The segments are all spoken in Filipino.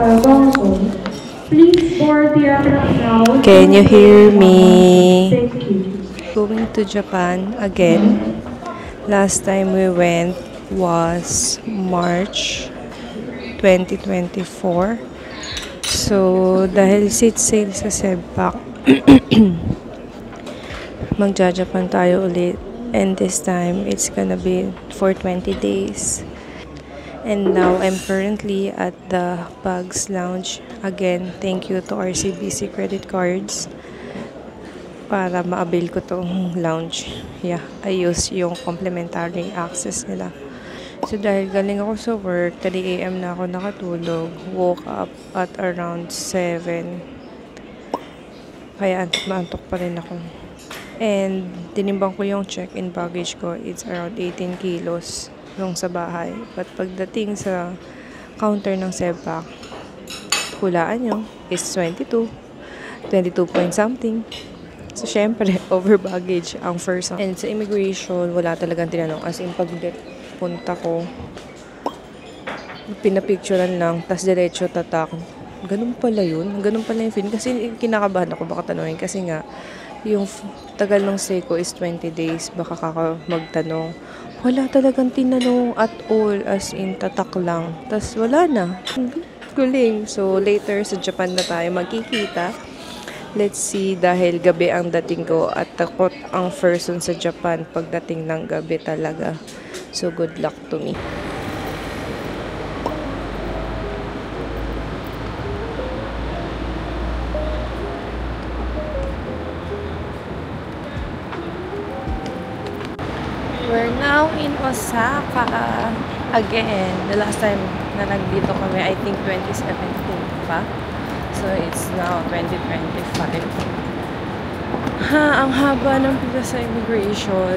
for Gongsun. Please board the aircraft now. Can you hear me? Thank you. Going to Japan again. Last time we went was March 2024. So, dahil seat sale sa Sebpak, magja-Japan tayo ulit. And this time, it's gonna be for 20 days. And now, I'm currently at the Bags Lounge. Again, thank you to RCBC Credit Cards para ma-avail ko tong lounge. Yeah, I use yung complimentary access nila. So, dahil galing ako sa work, 3 AM na ako nakatulog. Woke up at around 7. Kaya antok pa rin ako. And, tinimbang ko yung check-in baggage ko. It's around 18 kilos yung sa bahay. But pagdating sa counter ng Sebpak, hulaan nyo, is 22 point something. So, syempre, over baggage ang first. And sa immigration, wala talagang tinanong. As in, pag punta ko, pinapicturean lang, tas diretso tatak. Ganun pala yun. Ganun pala yung feeling. Kasi kinakabahan ako, baka tanongin. Kasi nga, yung tagal ng stay ko is 20 days. Baka magtanong. Wala talagang tinanong at all. As in, tatak lang. Tas wala na. Guling. So, later sa Japan na tayo magkikita. Let's see, dahil gabi ang dating ko at takot ang person sa Japan pagdating ng gabi talaga. So, good luck to me. We're now in Osaka again. The last time na nagdito kami, I think 2017 pa. So, it's now 2025. Ang haba ng pila sa immigration.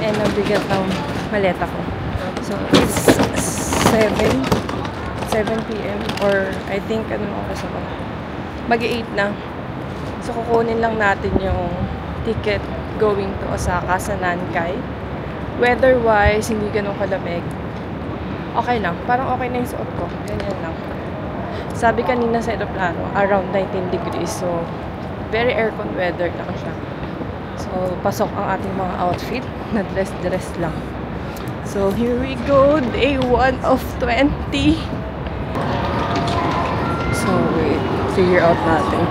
And nabigat ng maleta ko. So, it's 7 p.m. or I think, anong oras ako? Mag-8 na. So, kukunin lang natin yung ticket going to Osaka sa Nankai. Weather-wise, hindi ganun kalamig. Okay lang. Parang okay na yung suot ko. Ganyan lang. Sabi kanina sa aeroplano, around 19 degrees. So, very aircon weather lang siya. So, pasok ang ating mga outfit. Na-dress lang. So, here we go. Day 1 of 20. So, wait. Figure out natin.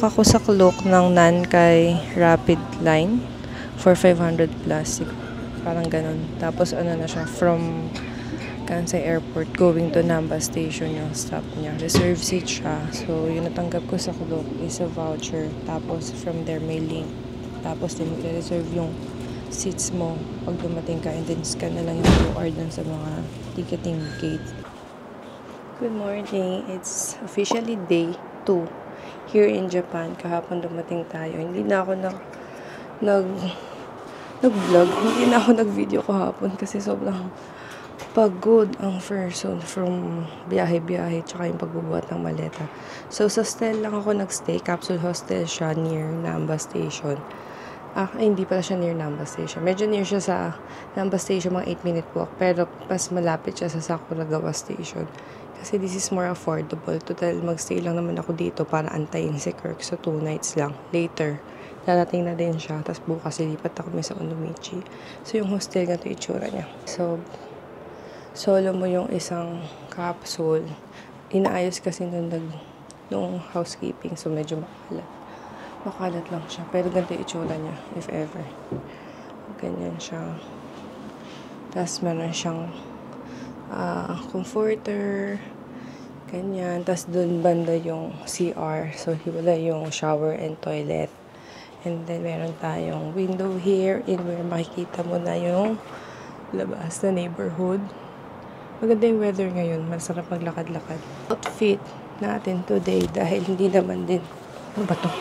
Ako sa cloak ng Nankai Rapid Line for 500 plus. Parang ganun. Tapos ano na siya, from Kansai Airport going to Namba Station yung stop niya. Reserve seat siya. So, yung natanggap ko sa cloak is a voucher. Tapos from there may link. Tapos din reserve yung seats mo pag dumating ka, and then scan na lang yung QR dun sa mga ticketing gate. Good morning. It's officially day 2 here in Japan. Kahapon dumating tayo. Hindi na ako nag-vlog. Hindi na ako nag-video kahapon kasi sobrang pagod ang person from biyahe-biyahe tsaka yung pagbubuhat ng maleta. So, sa hostel lang ako nagstay. Capsule hostel siya near Namba Station. Hindi pala siya near Namba Station. Medyo near siya sa Namba Station, mga 8-minute walk. Pero mas malapit siya sa Sakuragawa Station. Kasi this is more affordable. Total, magstay lang naman ako dito para antayin si Kirk. So, 2 nights lang. Later, darating na din siya. Tapos bukas, lipat ako sa Onomichi. So, yung hostel, ganito itsura niya. So, solo mo yung isang capsule. Inaayos kasi nung housekeeping. So, medyo makalat. Makalat lang siya. Pero ganito itsura niya, if ever. Ganyan siya. Tapos meron siyang comforter. Ganyan. Tapos dun banda yung CR. So, wala yung shower and toilet. And then, meron tayong window here in where makikita mo na yung labas na neighborhood. Maganda yung weather ngayon. Masarap maglakad-lakad. Outfit natin today dahil hindi naman din. Ano ba to?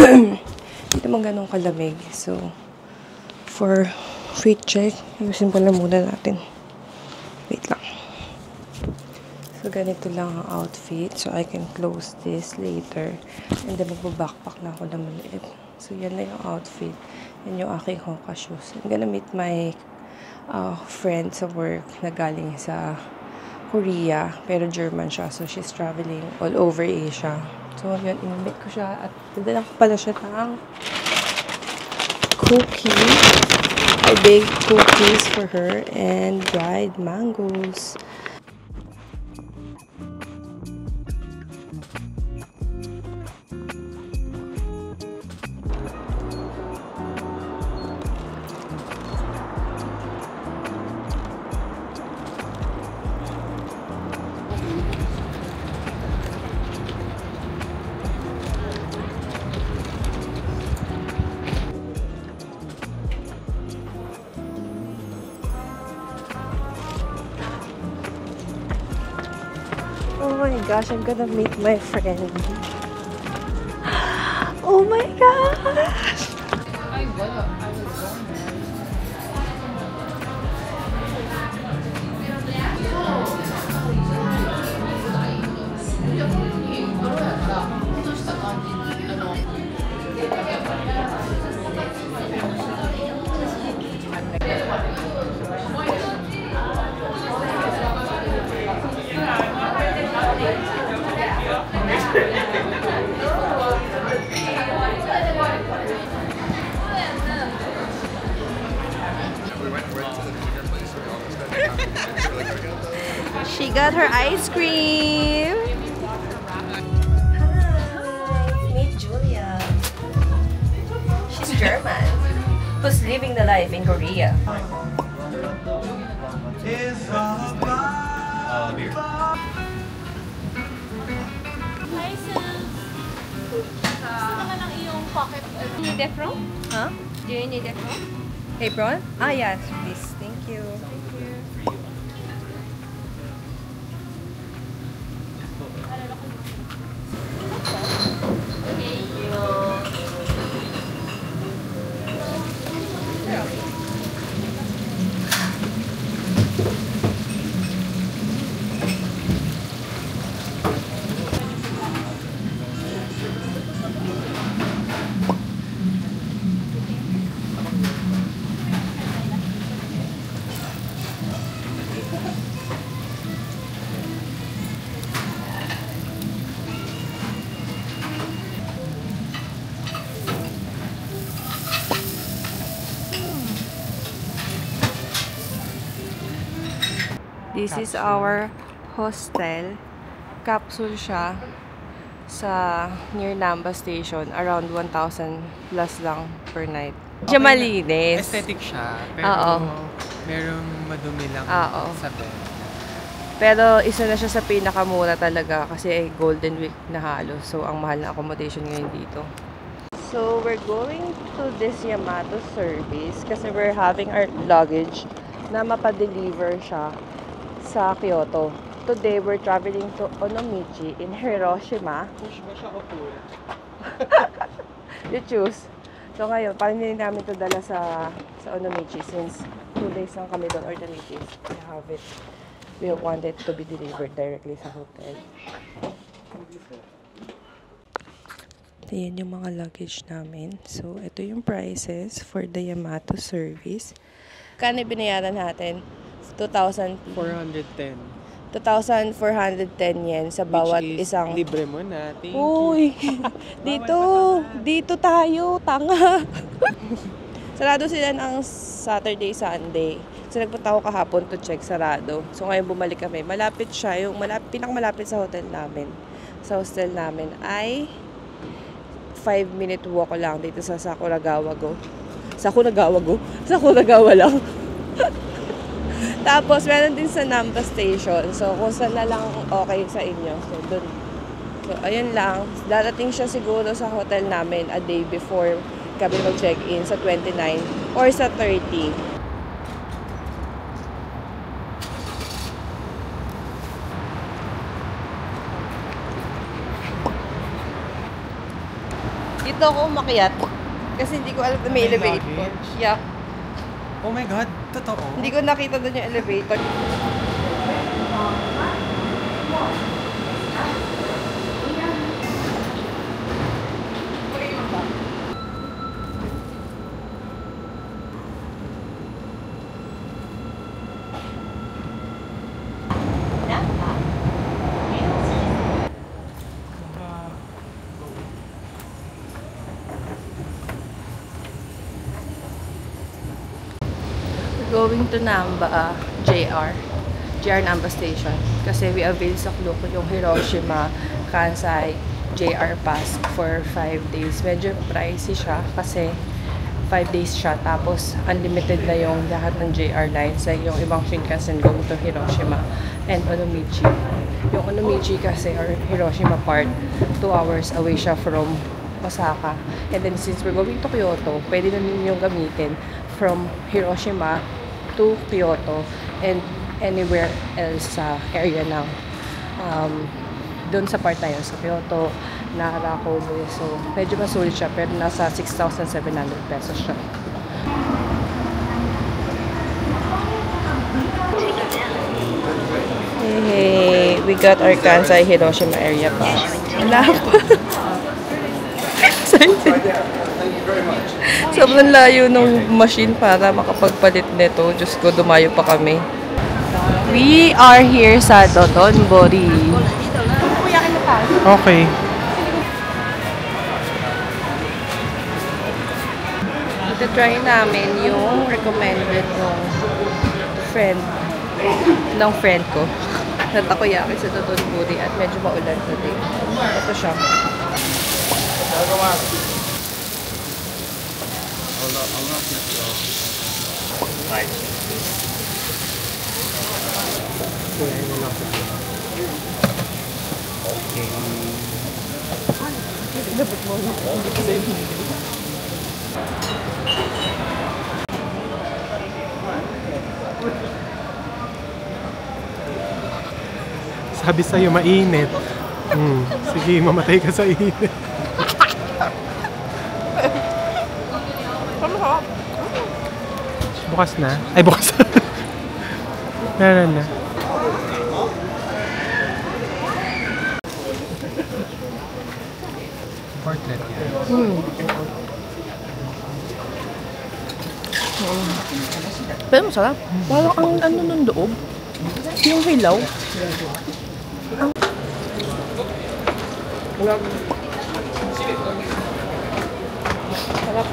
Hindi naman ganun kalamig. So, for fit check. Ayusin pala muna natin. Wait lang. So, ganito lang ang outfit. So, I can close this later. And then, magbabackpack na ako na maliit. So, yan na yung outfit. Yan yung aking Hoka shoes. I'm gonna meet my friend sa work na galing sa Korea. Pero German siya. So, she's traveling all over Asia. So, yun, in-meet ko siya. At nagdala ko pala siya ng cookies. I baked cookies for her and dried mangoes. Oh my gosh, I'm gonna meet my friend. Oh my gosh! She got her ice cream! Hi! Meet Julia. She's German. Who's living the life in Korea. Beer. Hi, Sam. Gusto naman ang iyong pocket. Do you need apron? Huh? Do you need apron? Apron? Ah, yes, please. Thank you. This is our hostel. Capsule siya sa near Namba Station. Around 1,000 plus lang per night. Siya malinis. Aesthetic siya, pero Oo. merong madumi lang Oo. sa bed. Pero isa na siya sa pinakamura talaga kasi ay Golden Week na halos. So, ang mahal na accommodation ngayon dito. So, we're going to this Yamato service kasi we're having our luggage na mapadeliver siya sa Kyoto. Today, we're traveling to Onomichi in Hiroshima. Push ba siya o pull? You choose. So, ngayon, parang hindi namin ito dala sa Onomichi since 2 days lang kami doon or 3 days. We have it. We want it to be delivered directly sa hotel. Ayan yung mga luggage namin. So, ito yung prices for the Yamato service. Kano binayaran natin? 410. 2,410 yen sa bawat Which is isang... libre mo na. Thank you. Uy! Dito tayo, tanga! Sarado sila ng Saturday, Sunday. So, nagpunta ako kahapon to check sarado. So, ngayon bumalik kami. Malapit siya. Yung pinakamalapit sa hotel namin. Sa hostel namin ay 5-minute walk lang dito sa Sakuragawa-go. Sakuragawa lang. Tapos, meron din sa Namba Station. So, kung saan na lang okay sa inyo. So, dun. So, ayun lang. Darating siya siguro sa hotel namin a day before kami mag-check-in sa 29 or sa 30. Dito ako umakyat. Kasi hindi ko alam na may elevator. luggage? Yeah. Oh my God, totoo? Hindi ko nakita doon yung elevator. Going to Namba, JR Namba Station. Kasi we avail sa Klook yung Hiroshima, Kansai, JR Pass for 5 days. Medyo pricey siya kasi 5 days siya. Tapos unlimited na yung lahat ng JR lines. Like yung ibang Shinkansen going to Hiroshima and Onomichi. Yung Onomichi kasi or Hiroshima part, 2 hours away siya from Osaka. And then since we're going to Kyoto, pwede na ninyong gamitin from Hiroshima to Kyoto and anywhere else sa area ng doon sa part na yun, sa Kyoto, Nara, Kobe. So, medyo masulit siya pero nasa 6,700 pesos siya. Hey, we got our Kansai Hiroshima area pass. Wala pa. Sobrang layo ng machine para makapagpalit nito. Diyos ko, dumayo pa kami. We are here sa Dotonbori. Okay. Ito-try namin yung recommended ng friend ko. Na takoyaki sa Dotonbori at medyo maulan today. Ito siya. Sabi sa'yo, mainit. Sige, mamatay ka sa init. Bukas na? Ay, bukas na. Meron na. Portrait yan. Pero masarap. Parang ang ano ng loob. Yung hilaw. Sarap.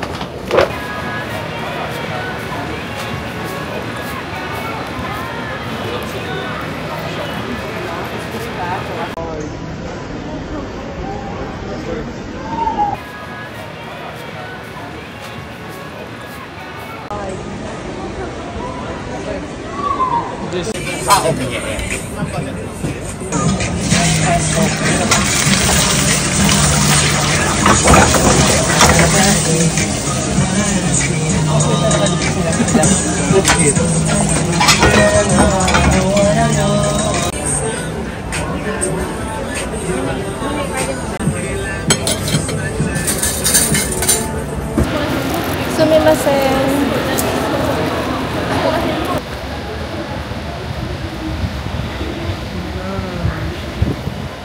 Sumimasen.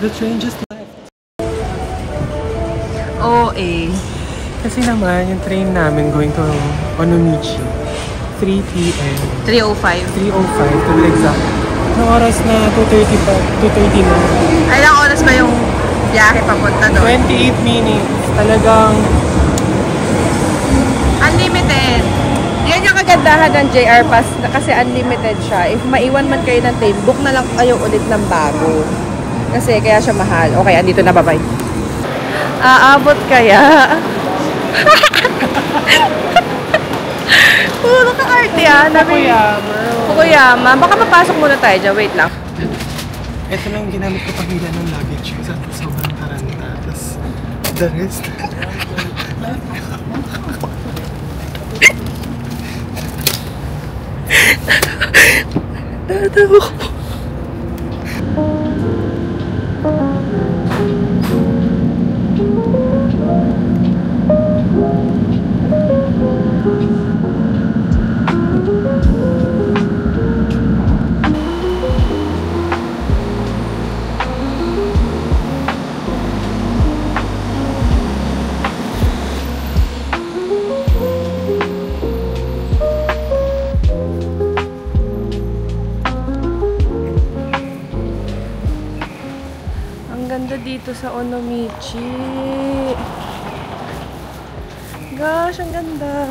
The train just left. OA. Kasi naman, yung train namin going to Onomichi. 3 p.m. 3:05. 3:05 to be exact. Anong oras na? 2:30 pa? 2:30 na. Ilang oras ba yung biyahe papunta doon? 28 minutes. Talagang Unlimited. Yan yung kagandahan ng JR Pass kasi unlimited siya. If maiwan man kayo ng train, book na lang kayo ulit ng bago. Kasi kaya siya mahal. Okay, andito na, bye-bye. Aabot kaya? Puro ka-arte Fukuyama. Baka mapasok muna tayo dyan. Wait lang. ito lang yung ginamit ko pahila ng luggage kasi sobrang taranta. Tapos the rest. Tatawa ko. dito sa Onomichi. Gosh, ang ganda.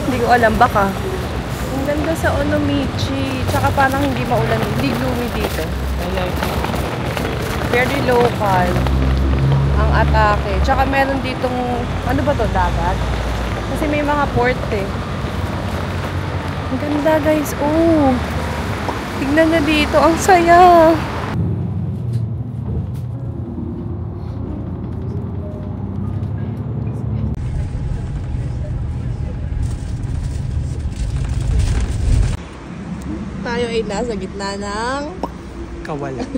Hindi ko alam, baka. Ang ganda sa Onomichi. Tsaka parang hindi maulan, hindi gloomy dito. Very local ang atake. Tsaka meron ditong, ano ba to, dagat? Kasi may mga port eh. Ang ganda guys. Oh! Tignan na dito. Ang saya! Tayo ay nasa gitna ng Kawalan.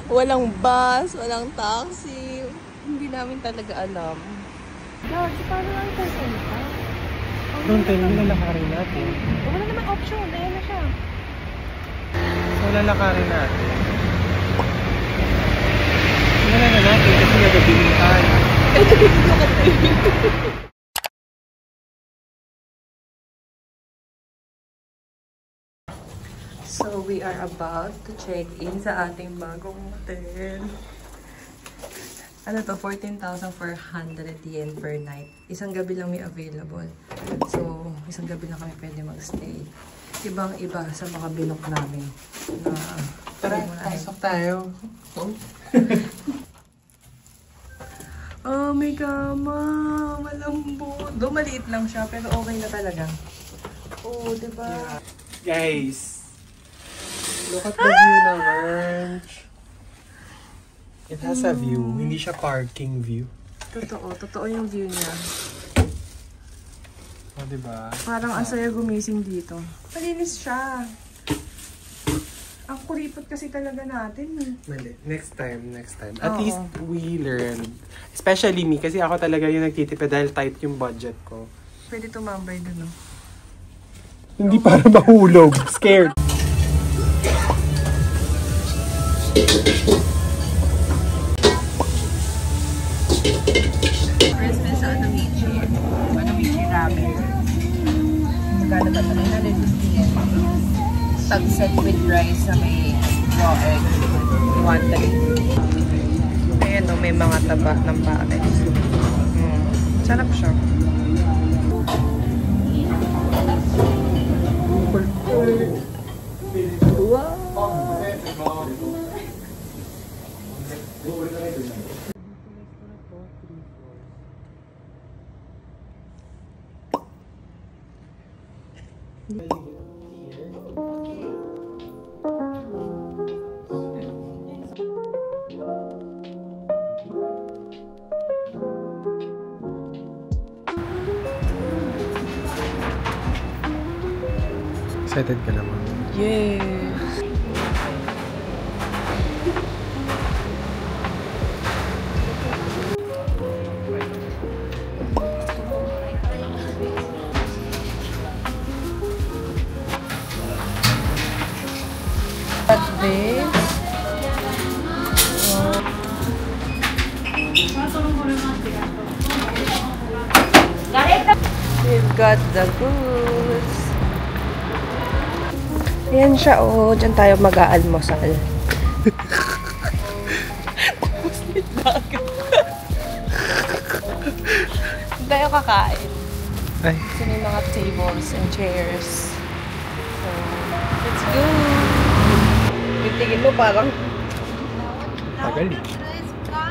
walang bus, walang taxi. Hindi namin talaga alam. Dad, paano lang tayo salita? Doon tayo, lalakarin natin. Wala naman option. Ayan na siya. So, lalakarin natin. Wala na natin kasi nagabiling tayo. So, we are about to check in sa ating bagong hotel. Ano to? 14,400 yen per night. Isang gabi lang may available. So, isang gabi lang kami pwede mag-stay. Ibang-iba sa mga binok namin. Tara, pasok tayo. Oh, may kama. Malambot. Doon maliit lang siya, pero okay na talaga. Oh, diba? Guys, look at the view naman. It has a view. Hindi siya parking view. Totoo. Totoo yung view niya. O, diba? Parang ang saya gumising dito. Malinis siya. Ang kuripot kasi talaga natin. Mali. Next time. At least we learned. Especially me, kasi ako talaga yung nagtitipid dahil tight yung budget ko. Pwede tumambay dun, no? Hindi para mahulog. Scared. First na sa Onomichi. Onomichi ramen. Magkano ba ito? 950 yen. Tag-set with rice na may raw egg. 130. Ayan o, may mga taba ng pare. Sarap siya. Excited ka naman. Yes! At this, we've got the goods. Ayan siya, oh. Diyan tayo mag-aalmusal. Diyan tayo kakain. Ay. Kasi may mga tables and chairs. So, let's go! Yung tingin mo parang... Tagal.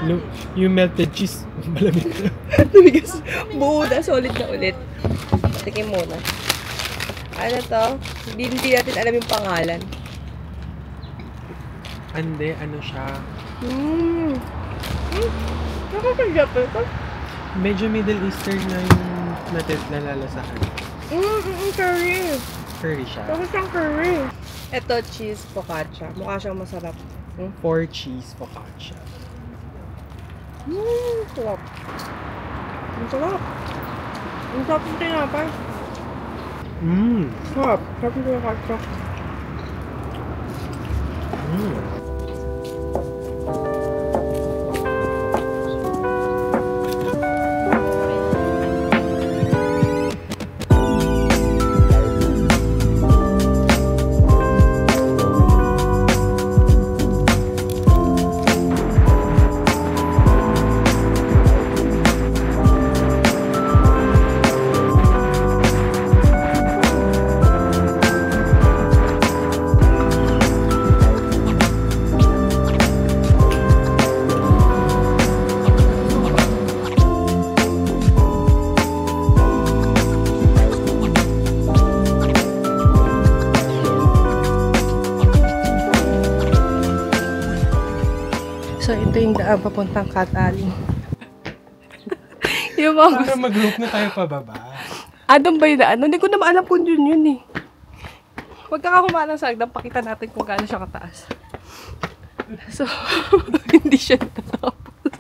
Look, you melted cheese. Malamig ka. Tumigas. Buo na, solid na ulit. Tikim muna. Ano to? Hindi natin alam yung pangalan. Ande, ano siya? Nakakagap ito. Medyo Middle Eastern na yung nalalasahan. Curry. Curry siya. Bakit siyang curry? Ito, cheese focaccia. Mukha siyang masarap. 4 cheese focaccia. Sarap. Ang sarap. Ang sarap ng tinapay. Sarap. Sarap ng focaccia. So, ito yung daan papuntang Cat Alley. Yung mga Para mag-loop na tayo pababa. Anong ba yung daan? Hindi ko naman alam kung yun eh. Huwag ka kumalang sa agdang, pakita natin kung gaano siya kataas. So, hindi siya natapos.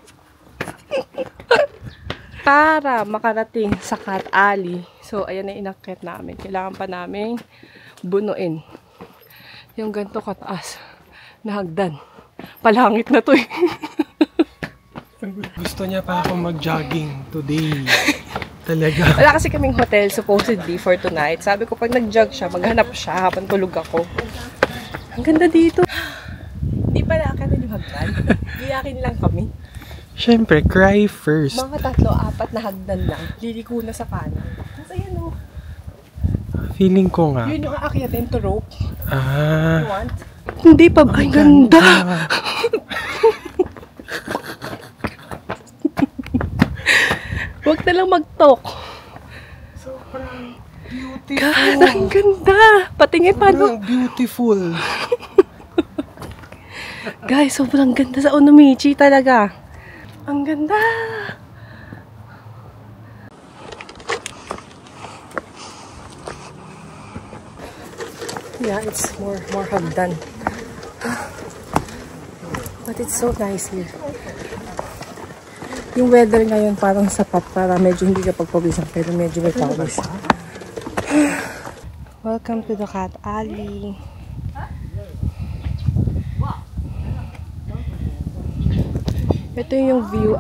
Para makarating sa Cat Alley. So, ayan na inakyat namin. Kailangan pa namin bunuin yung ganito kataas na hagdan. Palangit na to eh. Gusto niya pa ako mag-jogging today. Talaga. Wala kasi kaming hotel supposedly for tonight. Sabi ko pag nag-jog siya, maghanap siya habang tulog ako. Ang ganda dito. Hindi pala akatin yung hagdan. Iyakin lang kami. Siyempre, cry first. Mga 3-4 na hagdan lang. Liliko na sa kanan. Tapos ayan o. Feeling ko nga. Yun yung aakyatin to rope. Ah. You want? Hindi pa ba? Ang ganda. Huwag na lang mag-talk. Sobrang beautiful. God, ang ganda. Patingin pa, no? Sobrang beautiful. Guys, sobrang ganda sa Onomichi talaga. Ang ganda. Yeah, it's more hagdan. But it's so nice here. Yung weather ngayon parang sapat para medyo hindi ka pagpawisan pero medyo may pawis. Welcome to the Cat Alley. Ito yung view.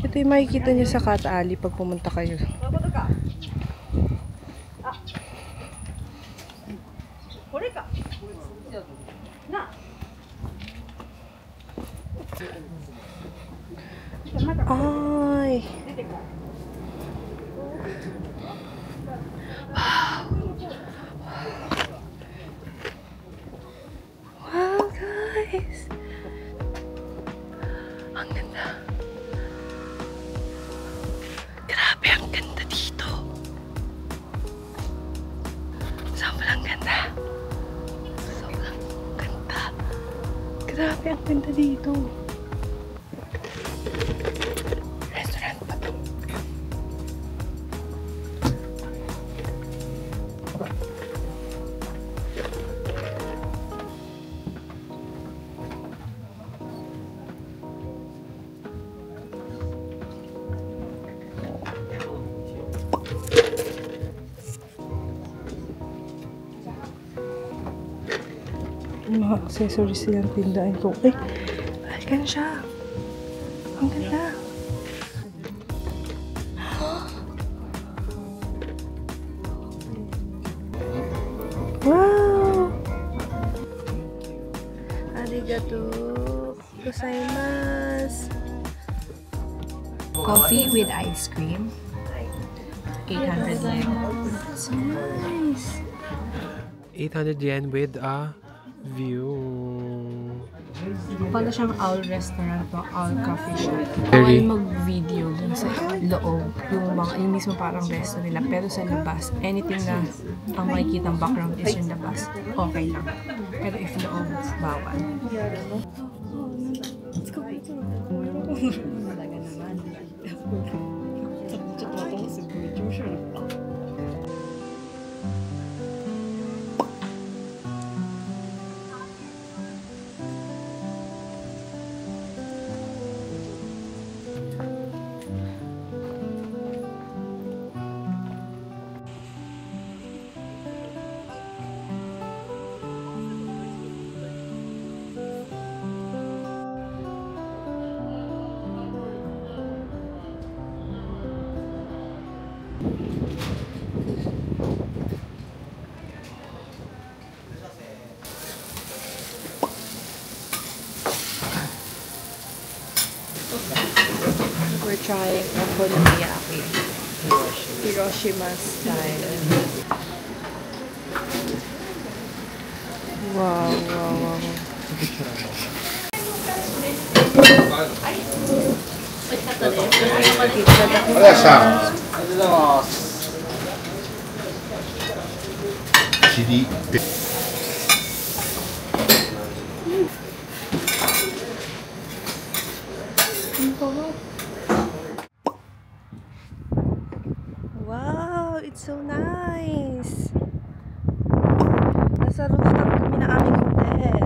Ito yung makikita nyo sa Cat Alley pag pumunta kayo. Ay. Wow, guys. Ang ganda. Grabe, ang ganda dito. Sobrang ganda. Sobrang ganda. Grabe, ang ganda dito. Restaurant pa to. Yung mga accessories silang tindahan ko. Ay, ganun siya. Ang ganda. Wow! Arigato gozaimasu. Coffee with ice cream. 800 yen. So nice. 800 yen with a view. Pala siyang owl restaurant o owl coffee shop. Very- Bawal mag-video dun sa loob. Yung mismo parang resto nila. Pero sa labas, anything na ang makikita ang background is yung labas. Okay lang. Pero if loob, bawal. Talaga naman. We're trying okonomiyaki. Hiroshima style. Wow, wow, wow. It's so nice! Nasa rooftop kami na aming hotel.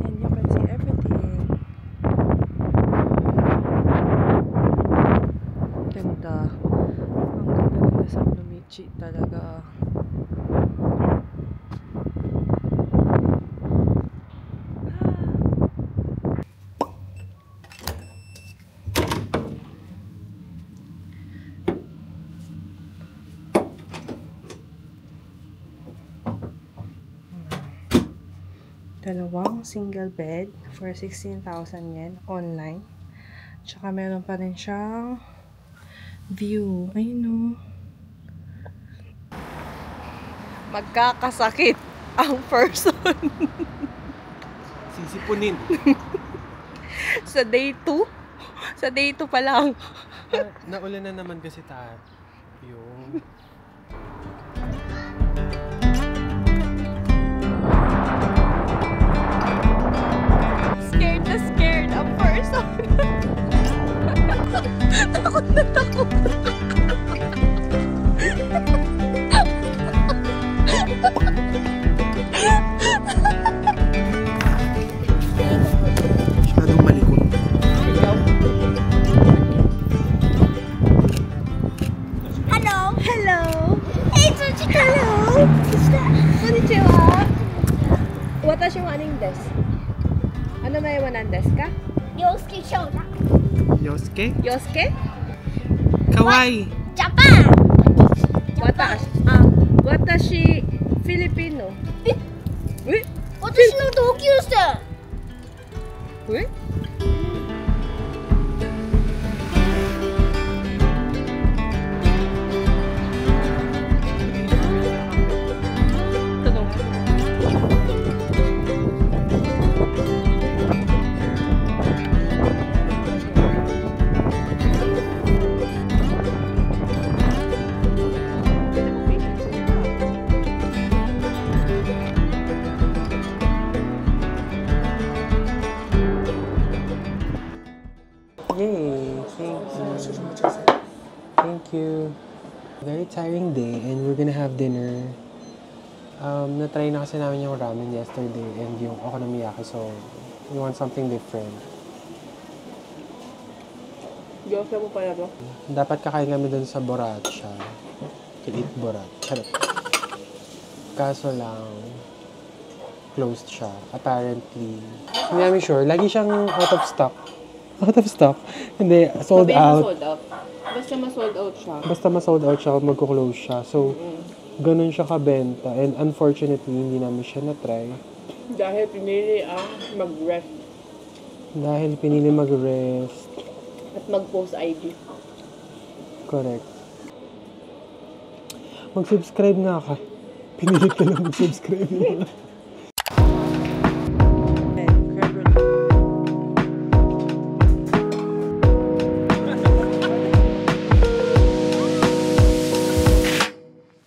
And you can see everything. Ganda. Ang ganda-ganda sa Blumichi talaga. Dalawang single bed for 16,000 yen online. Tsaka meron pa rin siyang view. Ayun o. Magkakasakit ang person. Sisipunin. Sa day 2? Sa day 2 pa lang. Naulan na naman kasi yung... Scared ang person. Takot na takot. Masyadong malikot. Hello. Hello. Hey, Tsuchika. Hello. Konnichiwa. Watashi wa aning desu. Ano may wanan desu ka? Yosuke Shouda. Yosuke? Yosuke? Kawaii! Japan! Watashi Filipino. Eh? 私の同級生 Eh? Tanong. Yay! Thank you. Thank you. Very tiring day and we're gonna have dinner. Na-try na kasi namin yung ramen yesterday and yung okonomiyaki, so we want something different. Diyosa mo pala ba? Dapat kakain kami dun sa Boracha. To eat Borat. Charot. Kaso lang, closed siya. Apparently. Hindi namin sure. Lagi siyang out of stock. Out of stock? Hindi, sold out. Sold out. Basta ma-sold out siya. Basta ma-sold out siya, magko-close siya. So, ganun siya kabenta. And unfortunately, hindi namin siya na-try. Dahil pinili ang mag-rest Dahil pinili mag-rest. at mag-post ID. Correct. Mag-subscribe nga ka. Pinilit ka lang mag-subscribe.